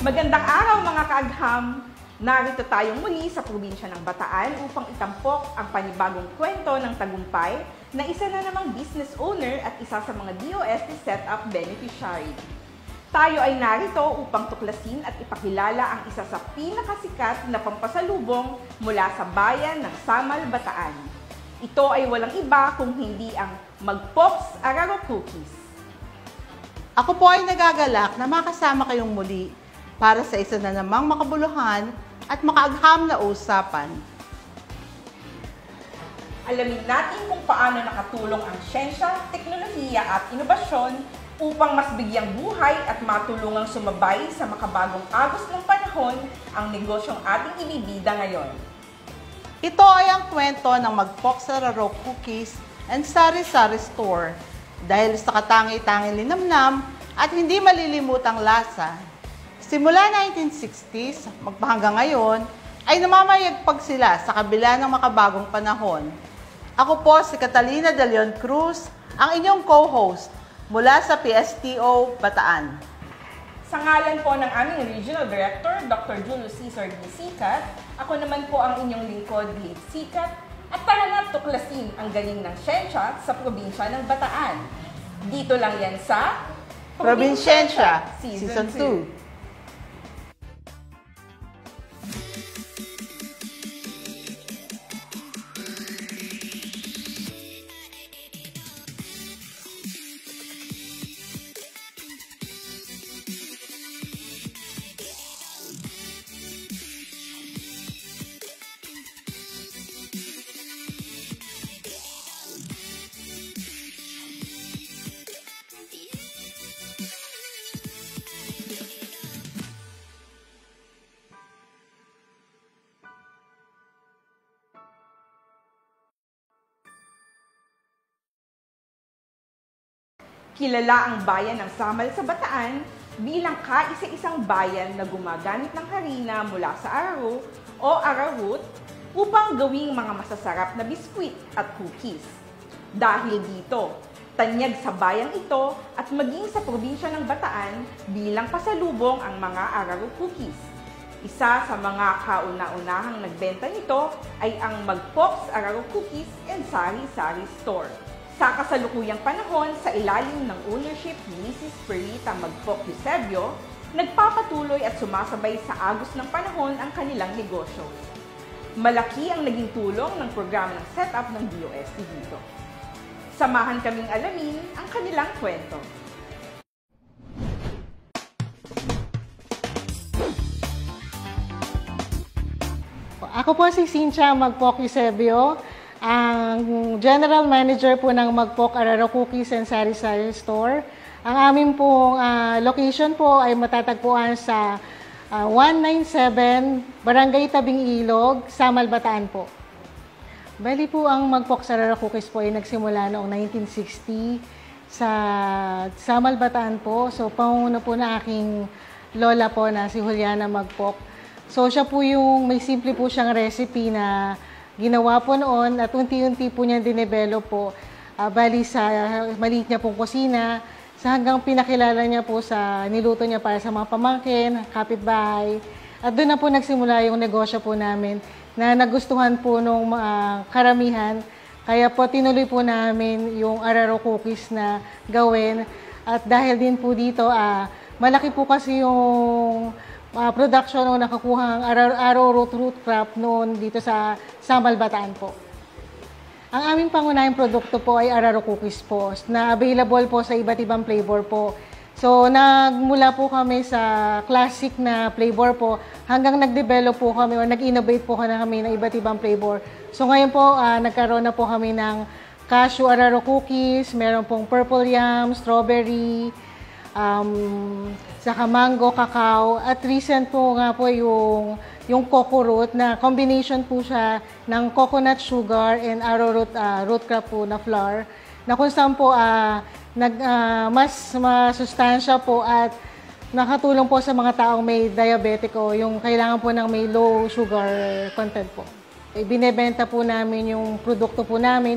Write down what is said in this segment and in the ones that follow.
Magandang araw mga kaagham! Narito tayong muli sa probinsya ng Bataan upang itampok ang panibagong kwento ng tagumpay na isa na namang business owner at isa sa mga DOST setup beneficiary. Tayo ay narito upang tuklasin at ipakilala ang isa sa pinakasikat na pampasalubong mula sa bayan ng Samal, Bataan. Ito ay walang iba kung hindi ang Magpoks Araro Cookies. Ako po ay nagagalak na makasama kayong muli para sa isa na namang makabuluhan at makaagham na usapan. Alamin natin kung paano nakatulong ang siyensya, teknolohiya at inobasyon upang mas bigyang buhay at matulungang sumabay sa makabagong agos ng panahon ang negosyong ating ibibida ngayon. Ito ay ang kwento ng Magpoks Araro Cookies and Sari-Sari Store dahil sa katangi-tanging linamnam at hindi malilimutang lasa. Simula 1960s, magpahanggang ngayon, ay namamayagpag sila sa kabila ng makabagong panahon. Ako po si Catalina De Leon Cruz, ang inyong co-host mula sa PSTO Bataan. Sa ngalan po ng aming Regional Director, Dr. Julio Cesar D. Sikat, ako naman po ang inyong lingkod, Blade Sikat, at tara na tuklasin ang galing ng siyensya sa probinsya ng Bataan. Dito lang yan sa Probinsyensya Season 2. Kilala ang bayan ng Samal sa Bataan bilang kaisa-isang bayan na gumagamit ng harina mula sa araro o arrowroot upang gawing mga masasarap na biskwit at cookies. Dahil dito, tanyag sa bayang ito at maging sa probinsya ng Bataan bilang pasalubong ang mga araro cookies. Isa sa mga kauna-unahang nagbenta nito ay ang Magpoks Araro Cookies and Sari-Sari Store. Sa kasalukuyang panahon, sa ilalim ng ownership ni Mrs. Perita Magpok Eusebio, nagpapatuloy at sumasabay sa agos ng panahon ang kanilang negosyo. Malaki ang naging tulong ng programa ng setup ng DOST dito. Samahan kaming alamin ang kanilang kwento. Ako po si Cynthia Magpok Eusebio, ang General Manager po ng Magpok Araro Cookies and Sari-Sari Store. Ang aming pong location po ay matatagpuan sa 197 Barangay Tabing Ilog, Samal, Bataan po. Bali po ang Magpok Araro Cookies po ay nagsimula noong 1960 sa Samal, Bataan po. So panguna po na aking lola po na si Juliana Magpok. So siya po yung may simple po siyang recipe na ginawa po noon at unti-unti po niya dinevelop po bali sa maliit niya pong kusina sa hanggang pinakilala niya po sa niluto niya para sa mga pamangkin, kapitbahay. At doon na po nagsimula yung negosyo po namin na nagustuhan po nung karamihan. Kaya po tinuloy po namin yung araro cookies na gawin. At dahil din po dito, malaki po kasi yung production o nakakuha ang arrowroot root crop noon dito sa Samal, Bataan po. Ang aming pangunahing produkto po ay araro cookies po na available po sa iba't ibang flavor po. So nagmula po kami sa classic na flavor po hanggang nag-develop po kami o nag-innovate po kami ng iba't ibang flavor. So ngayon po nagkaroon na po kami ng cashew araro cookies, meron pong purple yam, strawberry, saka mango, cacao, at recent po nga po yung coco root na combination po siya ng coconut sugar and arrowroot root crop po na flour na kung saan po mas masustansya po at nakatulong po sa mga taong may diabetic o yung kailangan po ng may low sugar content po. Binebenta po namin yung produkto po namin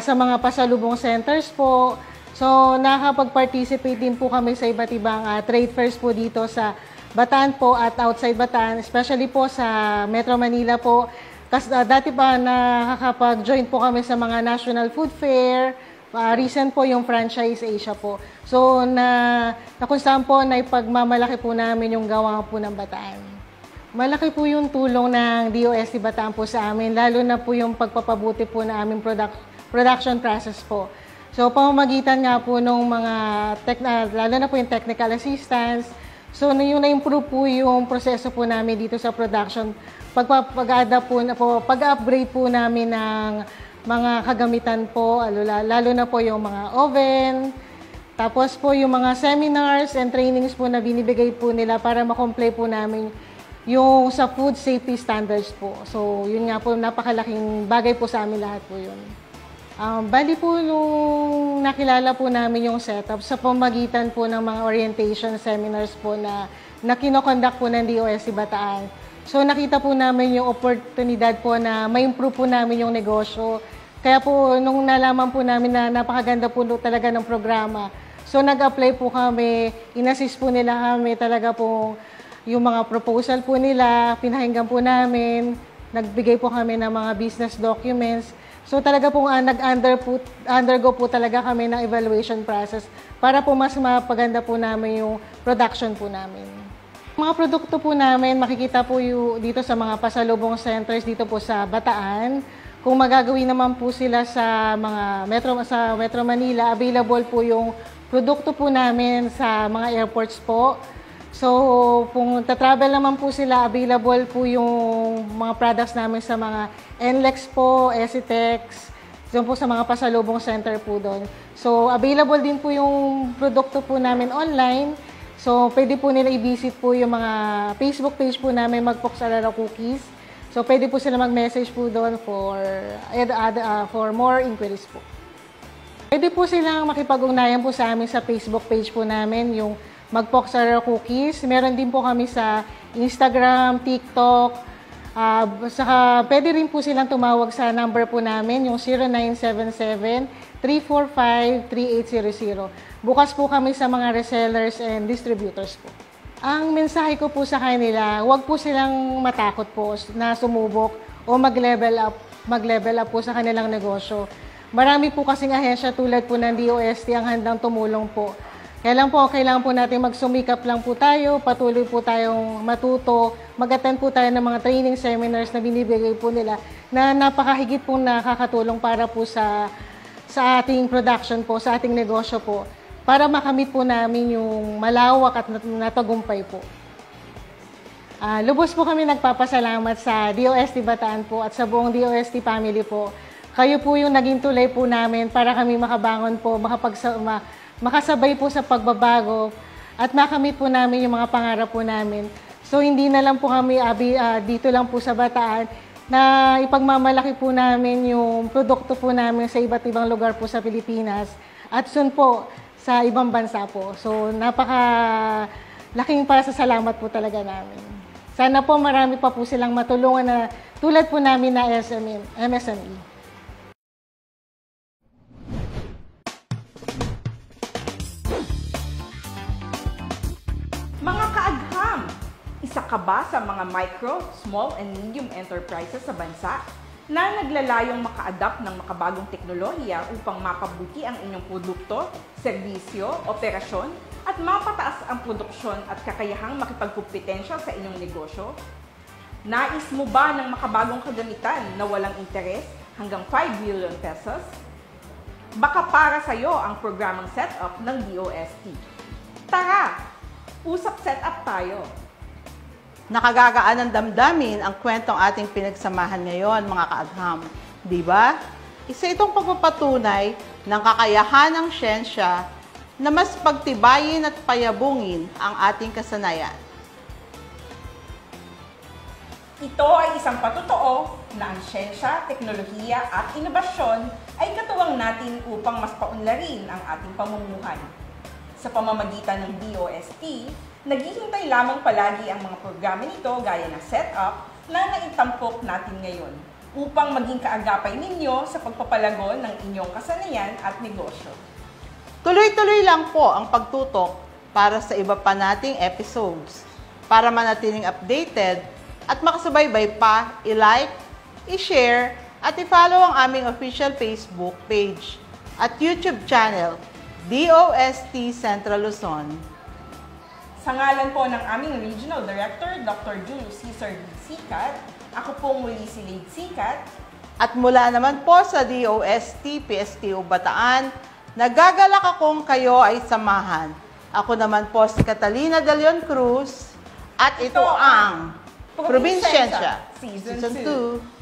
sa mga pasalubong centers po. So, nakakapag-participate din po kami sa iba't ibang trade fairs po dito sa Bataan po at outside Bataan, especially po sa Metro Manila po. Kasi dati pa nakakapag-join po kami sa mga National Food Fair. Recent po yung Franchise Asia po. So, kung saan po na ipagmamalaki po namin yung gawa po ng Bataan. Malaki po yung tulong ng DOST Bataan po sa amin, lalo na po yung pagpapabuti po na aming production process po. So, pamamagitan nga po ng mga, lalo na po yung technical assistance. So, yung na-improve po yung proseso po namin dito sa production, pag-upgrade po namin ng mga kagamitan po, lalo na po yung mga oven, tapos po yung mga seminars and trainings po na binibigay po nila para makomplay po namin yung sa food safety standards po. So, yun nga po, napakalaking bagay po sa amin lahat po yun. Bali po nung nakilala po namin yung setup sa pamagitan po ng mga orientation seminars po na kinoconduct po ng DOST Bataan. So, nakita po namin yung oportunidad po na ma-improve po namin yung negosyo. Kaya po, nung nalaman po namin na napakaganda po talaga ng programa, so nag-apply po kami, in-assist po nila kami talaga po yung mga proposal po nila, pinahinggan po namin, nagbigay po kami ng mga business documents. So talaga po nag-undergo po talaga kami ng evaluation process para po mas mapaganda po namin yung production po namin. Mga produkto po namin, makikita po dito sa mga pasalubong centers dito po sa Bataan. Kung magagawin naman po sila sa mga Metro Manila, available po yung produkto po namin sa mga airports po. So, kung tatravel naman po sila, available po yung mga products namin sa mga NLEX po, Esitex, doon po sa mga pasalubong center po doon. So, available din po yung produkto po namin online. So, pwede po nila i-visit po yung mga Facebook page po namin, Magpok sa Araro Cookies. So, pwede po sila mag-message po doon for more inquiries po. Pwede po silang makipag-ugnayan po sa amin sa Facebook page po namin, yung Magpok sa Araro Cookies. Meron din po kami sa Instagram, TikTok. Saka pwede rin po silang tumawag sa number po namin, yung 0977-345-3800. Bukas po kami sa mga resellers and distributors po. Ang mensahe ko po sa kanila, huwag po silang matakot po na sumubok o mag-level up po sa kanilang negosyo. Marami po kasing ahensya tulad po ng DOST ang handang tumulong po. Kailangan po natin magsumikap lang po tayo, patuloy po tayong matuto, mag-attend po tayo ng mga training seminars na binibigay po nila na napakahigit pong nakakatulong para po sa ating production po, sa ating negosyo po, para makamit po namin yung malawak at natagumpay po. Lubos po kami nagpapasalamat sa DOST Bataan po at sa buong DOST family po. Kayo po yung naging tulay po namin para kami makabangon po, makasabay po sa pagbabago at makamit po namin yung mga pangarap po namin. So, hindi na lang po kami dito lang po sa Bataan na ipagmamalaki po namin yung produkto po namin sa iba't ibang lugar po sa Pilipinas at soon po sa ibang bansa po. So, napaka-laking pasasalamat po talaga namin. Sana po marami pa po silang matulungan na tulad po namin na MSME. Mga kaagham, isa ka ba sa mga micro, small, and medium enterprises sa bansa na naglalayong maka-adapt ng makabagong teknolohiya upang mapabuti ang inyong produkto, serbisyo, operasyon, at mapataas ang produksyon at kakayahang makipagkumpetensya sa inyong negosyo? Nais mo ba ng makabagong kagamitan na walang interes hanggang 5 billion pesos? Baka para sa iyo ang programang setup ng DOST. Tara! Usap setup tayo. Nakagagaan ng damdamin ang kwentong ating pinagsamahan ngayon, mga kaagham. Di ba? Isa itong pagpapatunay ng kakayahan ng siyensya na mas pagtibayin at payabungin ang ating kasanayan. Ito ay isang patotoo na ang siyensya, teknolohiya at inobasyon ay katuwang natin upang mas paunlarin ang ating pamumuhay. Sa pamamagitan ng DOST, naghihintay lamang palagi ang mga programa nito gaya ng setup na naitampok natin ngayon upang maging kaagapay ninyo sa pagpapalago ng inyong kasanayan at negosyo. Tuloy-tuloy lang po ang pagtutok para sa iba pa nating episodes. Para manatiling updated at makasubaybay pa, i-like, i-share, at i-follow ang aming official Facebook page at YouTube channel, DOST Central Luzon. Sa ngalan po ng aming Regional Director, Dr. Julius Cesar D. Sicat, ako pong muli si Lade Sicat. At mula naman po sa DOST PSTU Bataan, nagagalak akong kayo ay samahan. Ako naman po si Catalina De Leon Cruz at ito ang Probinsiyensya Season Season 2.